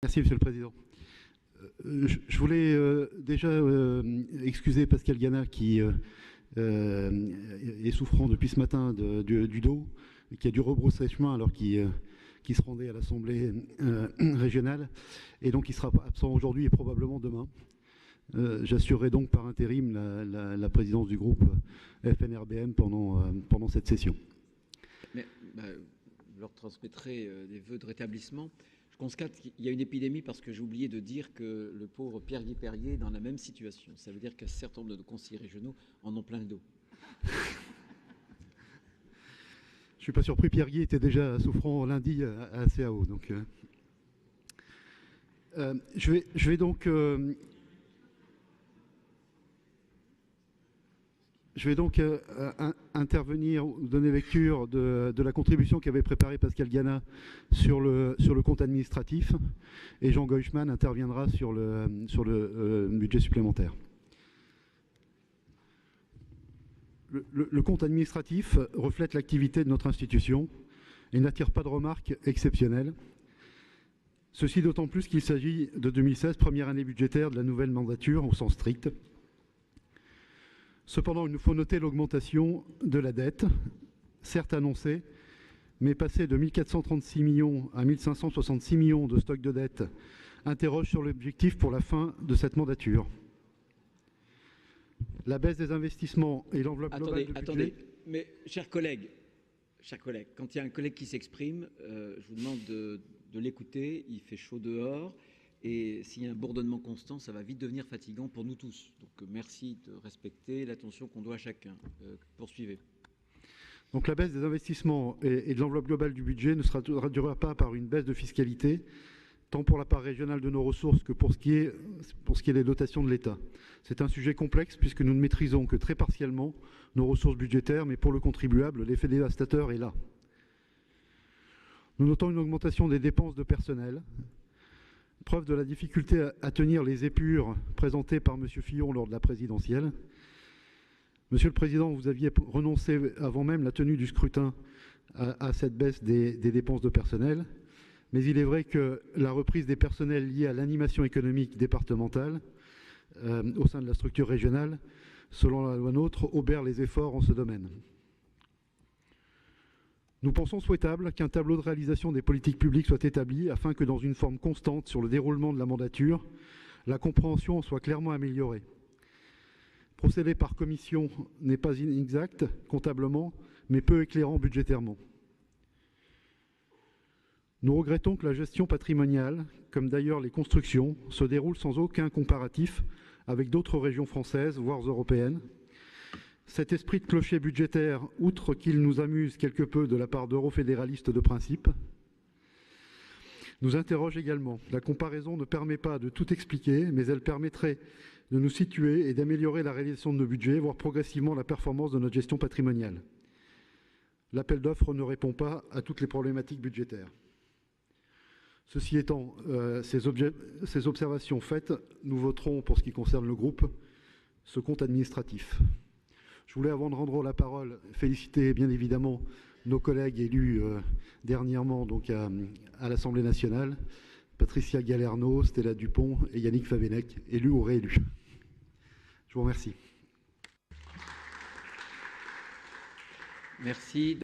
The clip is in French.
Merci, Monsieur le Président. Je voulais déjà excuser Pascal Gana qui est souffrant depuis ce matin du dos, qui a dû rebrousser chemin alors qu'il se rendait à l'Assemblée régionale, et donc il sera absent aujourd'hui et probablement demain. J'assurerai donc par intérim la présidence du groupe FNRBM pendant cette session. Mais, je leur transmettrai des vœux de rétablissement. Je constate qu'il y a une épidémie parce que j'ai oublié de dire que le pauvre Pierre-Guy Perrier est dans la même situation. Ça veut dire qu'un certain nombre de conseillers régionaux en ont plein le dos. Je ne suis pas surpris, Pierre-Guy était déjà souffrant lundi à CAO. Donc, je vais donc intervenir, donner lecture de la contribution qu'avait préparée Pascal Gana sur le compte administratif, et Jean Goichman interviendra sur le budget supplémentaire. Le compte administratif reflète l'activité de notre institution et n'attire pas de remarques exceptionnelles. Ceci d'autant plus qu'il s'agit de 2016, première année budgétaire de la nouvelle mandature au sens strict. Cependant, il nous faut noter l'augmentation de la dette, certes annoncée, mais passée de 1 436 millions à 1 566 millions de stock de dette, interroge sur l'objectif pour la fin de cette mandature. La baisse des investissements et l'enveloppe globale du budget... Attendez, mais chers collègues, quand il y a un collègue qui s'exprime, je vous demande de l'écouter, il fait chaud dehors. Et s'il y a un bourdonnement constant, ça va vite devenir fatigant pour nous tous. Donc merci de respecter l'attention qu'on doit à chacun. Poursuivez. Donc la baisse des investissements et de l'enveloppe globale du budget ne se traduira pas par une baisse de fiscalité, tant pour la part régionale de nos ressources que pour ce qui est des dotations de l'État. C'est un sujet complexe puisque nous ne maîtrisons que très partiellement nos ressources budgétaires, mais pour le contribuable, l'effet dévastateur est là. Nous notons une augmentation des dépenses de personnel, preuve de la difficulté à tenir les épures présentées par M. Fillon lors de la présidentielle. Monsieur le Président, vous aviez renoncé avant même la tenue du scrutin à cette baisse des dépenses de personnel, mais il est vrai que la reprise des personnels liés à l'animation économique départementale au sein de la structure régionale, selon la loi NOTRe, obère les efforts en ce domaine. Nous pensons souhaitable qu'un tableau de réalisation des politiques publiques soit établi afin que, dans une forme constante sur le déroulement de la mandature, la compréhension soit clairement améliorée. Procéder par commission n'est pas inexact comptablement, mais peu éclairant budgétairement. Nous regrettons que la gestion patrimoniale, comme d'ailleurs les constructions, se déroule sans aucun comparatif avec d'autres régions françaises, voire européennes. Cet esprit de clocher budgétaire, outre qu'il nous amuse quelque peu de la part d'eurofédéralistes de principe, nous interroge également. La comparaison ne permet pas de tout expliquer, mais elle permettrait de nous situer et d'améliorer la réalisation de nos budgets, voire progressivement la performance de notre gestion patrimoniale. L'appel d'offres ne répond pas à toutes les problématiques budgétaires. Ceci étant, ces observations faites, nous voterons, pour ce qui concerne le groupe, ce compte administratif. Je voulais, avant de rendre la parole, féliciter bien évidemment nos collègues élus dernièrement donc à l'Assemblée nationale, Patricia Galerno, Stella Dupont et Yannick Favennec, élus ou réélus. Je vous remercie. Merci.